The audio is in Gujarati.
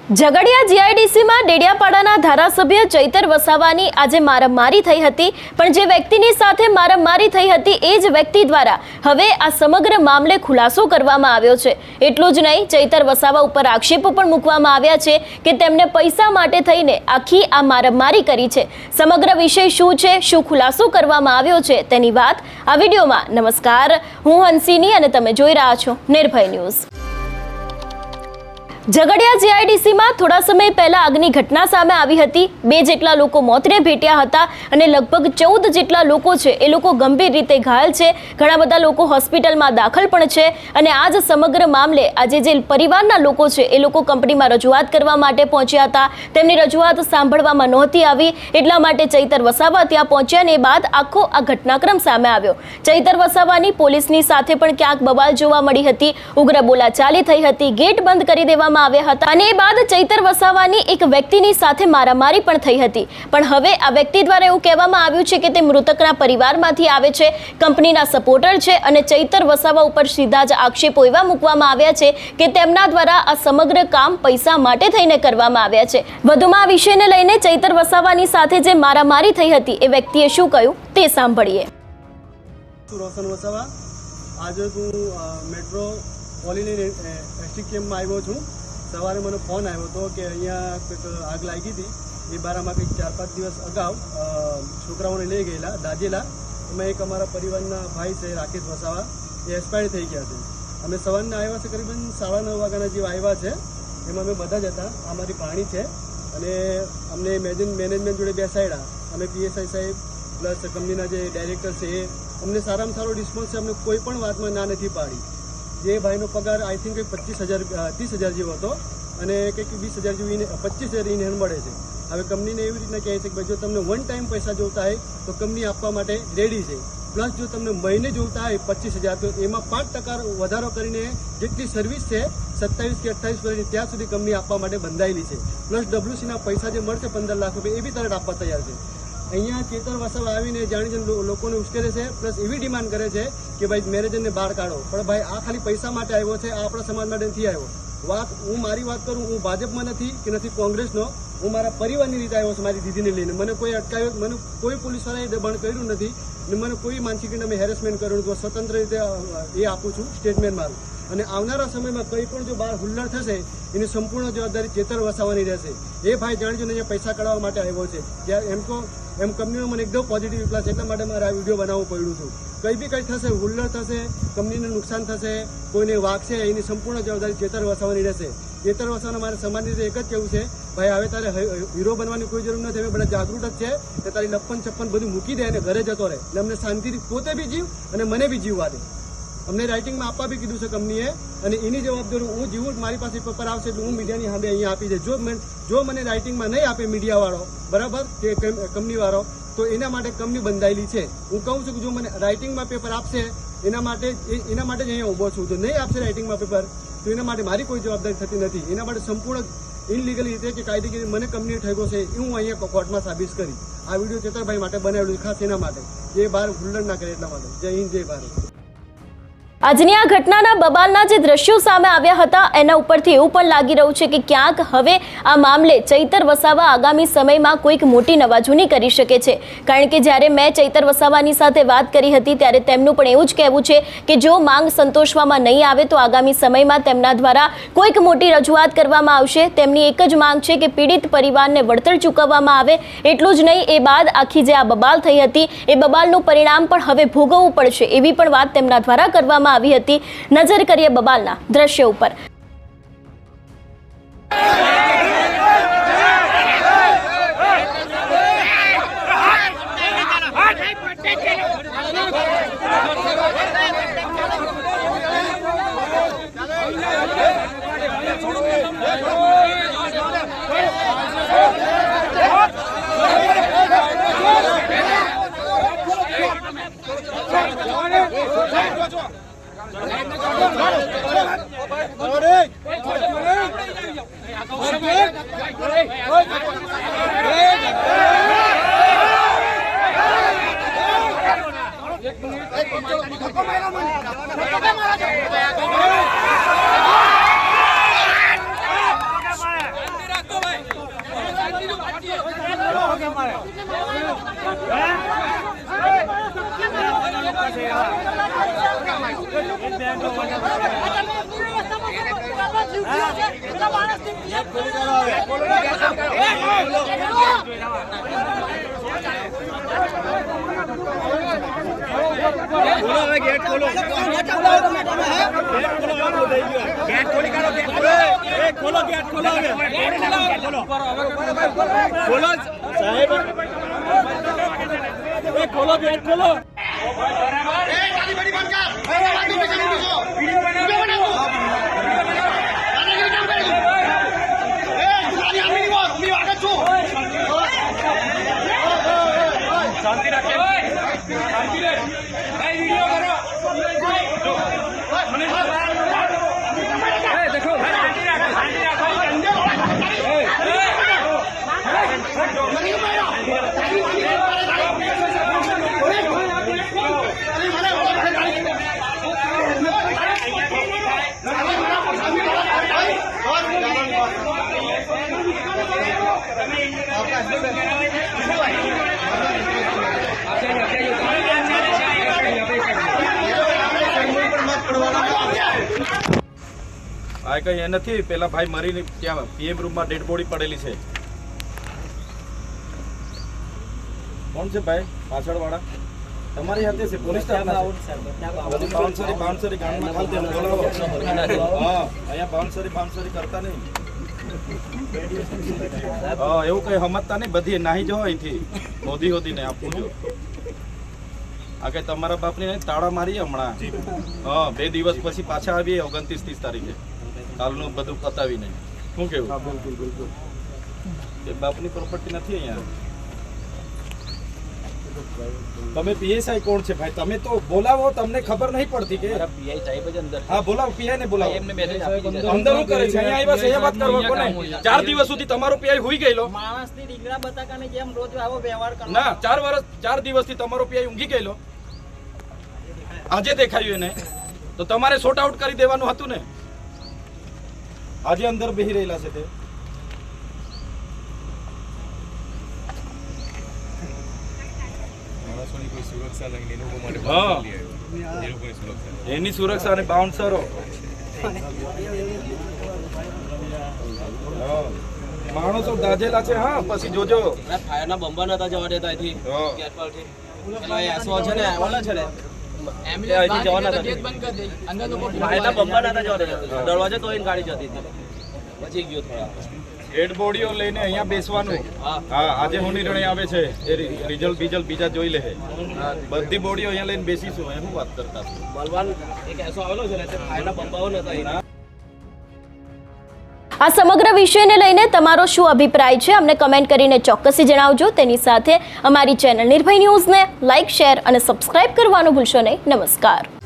ઝઘડિયા જીઆઈડીસીમાં ડેડિયાપાડાના ધારાસભ્ય ચૈતર વસાવાની આજે મારામારી થઈ હતી, પણ જે વ્યક્તિની સાથે મારામારી થઈ હતી એ જ વ્યક્તિ દ્વારા હવે આ સમગ્ર મામલે ખુલાસો કરવામાં આવ્યો છે। એટલું જ નહીં, ચૈતર વસાવા ઉપર આક્ષેપો પણ મૂકવામાં આવ્યા છે કે તેમને પૈસા માટે થઈને આખી આ મારામારી કરી છે। સમગ્ર વિષય શું છે, શું ખુલાસો કરવામાં આવ્યો છે તેની વાત આ વિડીયોમાં। નમસ્કાર, હું હંસિની અને તમે જોઈ રહ્યા છો નિર્ભય ન્યૂઝ। ઝઘડિયા જીઆઈડીસીમાં થોડા સમય પહેલા આગની ઘટના સામે આવી હતી। 2 જેટલા લોકો મોતને ભેટ્યા હતા અને લગભગ 14 જેટલા લોકો છે એ લોકો ગંભીર રીતે ઘાયલ છે। ઘણા બધા લોકો હોસ્પિટલમાં દાખલ પણ છે અને આ જ સમગ્ર મામલે આજે જે પરિવારના લોકો છે એ લોકો કંપનીમાં રજૂઆત કરવા માટે પહોંચ્યા હતા। તેમની રજૂઆત સાંભળવામાં નહોતી આવી, એટલા માટે ચૈતર વસાવા ત્યાં પહોંચ્યા અને બાદ આખો આ ઘટનાક્રમ સામે આવ્યો। ચૈતર વસાવાની પોલીસની સાથે પણ ક્યાંક બબાલ જોવા મળી હતી, ઉગ્ર બોલાચાલી થઈ હતી, ગેટ બંધ કરી દેવામાં આવ્યા હતા અને એ બાદ ચૈતર વસાવાની એક વ્યક્તિની સાથે મારામારી પણ થઈ હતી। પણ હવે આ વ્યક્તિ દ્વારા એવું કહેવામાં આવ્યું છે કે તે મૃતકના પરિવારમાંથી આવે છે, કંપનીના સપોર્ટર છે અને ચૈતર વસાવા ઉપર સીધા જ આક્ષેપો એવા મૂકવામાં આવ્યા છે કે તેમના દ્વારા આ સમગ્ર કામ પૈસા માટે થઈને કરવામાં આવ્યા છે। વધુમાં આ વિષયને લઈને ચૈતર વસાવાની સાથે જે મારામારી થઈ હતી એ વ્યક્તિએ શું કહ્યું તે સાંભળીએ। રોશન વસાવા, આજે હું મેટ્રો પોલીની એસટી કેમ્પમાં આવ્યો છું। સવારે મને ફોન આવ્યો હતો કે અહીંયા કંઈક આગ લાગી હતી, એ બારામાં કંઈક 4-5 દિવસ અગાઉ છોકરાઓને લઈ ગયેલા દાજેલા। એમાં એક અમારા પરિવારના ભાઈ છે રાકેશ વસાવા, એ એક્સપાયર થઈ ગયા છે। અમે સવારના આવ્યા છે, કરીબન 9:30 વાગ્યાના જેવા આવ્યા છે। એમાં અમે બધા જ હતા, અમારી પાણી છે અને અમને મેનેજમેન્ટ જોડે બેસાડ્યા। અમે પીએસઆઈ સાહેબ પ્લસ કંપનીના જે ડાયરેક્ટર છે એ અમને સારામાં સારો રિસ્પોન્સ છે, અમને કોઈ પણ વાતમાં ના નથી પાડી। જે ભાઈનો પગાર આઈ થિંક કંઈક 30,000 જેવો હતો અને કંઈક 20,000 જેવી 25,000 ઇન હેન્ડ મળે છે। હવે કંપનીને એવી રીતના કહે છે કે ભાઈ જો તમને વન ટાઈમ પૈસા જોતા હોય તો કંપની આપવા માટે રેડી છે, પ્લસ જો તમને મહિને જોતા હોય 25,000 તો એમાં 5% વધારો કરીને જેટલી સર્વિસ છે 27 કે 28 વર્ષની ત્યાં સુધી કંપની આપવા માટે બંધાયેલી છે। પ્લસ ડબ્લ્યુસીના પૈસા જે મળશે 15 લાખ રૂપિયા એ બી તરત આપવા તૈયાર છે। અહીંયા ચેતર વસાવા આવીને જાણી લોકોને ઉશ્કેરે છે, પ્લસ એવી ડિમાન્ડ કરે છે કે ભાઈ મેનેજરને બહાર કાઢો। પણ ભાઈ આ ખાલી પૈસા માટે આવ્યો છે, આ આપણા સમાજ માટે નથી આવ્યો। હું મારી વાત કરું, હું ભાજપમાં નથી કે નથી કોંગ્રેસનો, હું મારા પરિવારની રીતે આવ્યો છું, મારી દીદીને લઈને। મને કોઈ અટકાવ્યો, મને કોઈ પોલીસવાળાએ દબાણ કર્યું નથી ને મને કોઈ માનસિક રીતે મેં હેરેસમેન્ટ કર્યું નથી। સ્વતંત્ર રીતે એ આપું છું સ્ટેટમેન્ટ મારું। અને આવનારા સમયમાં કંઈ પણ જો બહાર હુલ્લડ થશે એની સંપૂર્ણ જવાબદારી ચેતર વસાવાની રહેશે। એ ભાઈ જાણજો ને અહીંયા પૈસા કઢાવવા માટે આવ્યો છે, ત્યારે એમ કંપનીનો મને એકદમ પોઝિટિવ રિપ્લાય છે, એટલા માટે મારે આ વિડીયો બનાવવું પડ્યું છું। કંઈ બી કંઈ થશે, હુલ્લડ થશે, કંપનીને નુકસાન થશે, કોઈને વાગશે, એની સંપૂર્ણ જવાબદારી ચેતર વસાવાની રહેશે। ચેતર વસાવાને મારે સમાજની રીતે એક જ કહેવું છે, ભાઈ હવે તારે હીરો બનવાની કોઈ જરૂર નથી, અમે બધા જાગૃત જ છે કે તારી લપ્પન ચપ્પન બધું મૂકી દે અને ઘરે જતો રહે એટલે અમને શાંતિથી પોતે બી જીવ અને મને બી જીવવા દે। અમને રાઇટિંગમાં આપવા બી કીધું છે કંપનીએ અને એની જવાબદારી હું જીવું, મારી પાસે પેપર આવશે એટલે હું મીડિયાની સામે અહીંયા આપી દે। જો મને રાઇટિંગમાં નહીં આપે મીડિયાવાળો બરાબર કે કંપનીવાળો તો એના માટે કંપની બંધાયેલી છે। હું કહું છું કે જો મને રાઇટિંગમાં પેપર આપશે એના માટે જ અહીંયા ઊભો છું। જો નહીં આપશે રાઇટિંગમાં પેપર તો એના માટે મારી કોઈ જવાબદારી થતી નથી। એના માટે સંપૂર્ણ ઇનલીગલી રીતે કે કાયદેકીય મને કંપનીએ ઠગ્યો છે એ હું અહીંયા કોર્ટમાં સાબિત કરી। આ વિડીયો ચેતરભાઈ માટે બનાવેલું છે, ખાસ એના માટે જે બહાર હુલ્લડ ના કરે એટલા માટે। જય હિન્દ, જય ભારત। આજની આ ઘટનાના બબાલના જે દ્રશ્યો સામે આવ્યા હતા એના ઉપરથી એવું પણ લાગી રહ્યું છે કે ક્યાંક હવે આ મામલે ચૈતર વસાવા આગામી સમયમાં કોઈક મોટી નવાજૂની કરી શકે છે। કારણ કે જ્યારે મેં ચૈતર વસાવાની સાથે વાત કરી હતી ત્યારે તેમનું પણ એવું જ કહેવું છે કે જો માંગ સંતોષવામાં નહીં આવે તો આગામી સમયમાં તેમના દ્વારા કોઈક મોટી રજૂઆત કરવામાં આવશે। તેમની એક જ માંગ છે કે પીડિત પરિવારને વળતર ચૂકવવામાં આવે। એટલું જ નહીં, એ બાદ આખી જે આ બબાલ થઈ હતી એ બબાલનું પરિણામ પણ હવે ભોગવવું પડશે એવી પણ વાત તેમના દ્વારા કરવામાં આવી હતી। નજર કરીએ બબાલના દ્રશ્ય ઉપર। गेट खोलो गेट खोलो शांति रखे शांति रे वीडियो करो देखो આ કઈ એ નથી પેલા ભાઈ મરીને ત્યાં પીએમ રૂમમાં ડેડ બોડી પડેલી છે કોણ છે ભાઈ પાછળ વાળા તમારી હાથે છે પોલીસ સ્ટાફ બાઉન્સરી ગામમાં ખાલી તેનું બોલાવો હા અહીંયા બાઉન્સરી કરતા નહીં હા એવું કઈ સમજતા નહીં બધી નાહી જાઓ અહીંથી હોદી ને આપવું જો આ કઈ તમારા બાપની નહીં તાળા મારી હમણાં હા 2 દિવસ પછી પાછા આવીએ 29-30 તારીખે કાલનું બધું પતાવીને શું કેવું બિલકુલ એ બાપની પ્રોપર્ટી નથી અહીંયા તમે પીએસઆઈ કોણ છે ભાઈ તમે તો બોલાવો તમને ખબર નહીં પડતી કે પીઆઈ સાહેબ જ અંદર હા બોલાવો પીઆઈ ને બોલાવો એમને મેસેજ આપી અંદર શું કરે છે અહીંયા આવ્યા છે એ વાત કરવા કોને 4 દિવસ સુધી તમારો પીઆઈ હુઈ ગયેલો માણસની ડીંગરા બતાકાને જેમ રોજ આવો વ્યવહાર કરવાનો ના 4 દિવસથી તમારો પીઆઈ ઊંઘી ગયેલો આજે દેખાયું એને તો તમારે સોર્ટ આઉટ કરી દેવાનું હતું ને આજે અંદર બેહી રહેલા છે તે એની સુરક્ષા અને બાઉન્સરો માણસો દાજેલા છે હા પછી જોજો ફાયરના બંબા નતા જવા દેતા અહીંથી ગેટ પરથી પેલો એસો છે ને ઓલા છે ને એમ્બ્યુલન્સ જવાના હતા ગેટ બંધ કરી દે અંદર લોકો ફાયરના બંબા નતા જવા દેતા દરવાજે તોડીને ગાડી જતી હતી પછી ગયો થોડા ડેડ બોડીઓ લઈને અહીંયા બેસવાનું હા આજે હું નિર્ણય આવે છે એ રિઝલ્ટ બીજા જોઈ લે બધી બોડીઓ અહીંયા લઈને બેસીશું એનું વાત કરતા બલવાન એક એસો આવેલો છે ને તે ફાયરના બંબાઓ નતા આ સમગ્ર વિષયને લઈને તમારો શું અભિપ્રાય છે અમને કમેન્ટ કરીને ચોક્કસથી જણાવજો તેની સાથે અમારી ચેનલ નિર્ભય ન્યૂઝને લાઇક શેર અને સબસ્ક્રાઇબ કરવાનું ભૂલશો નહીં નમસ્કાર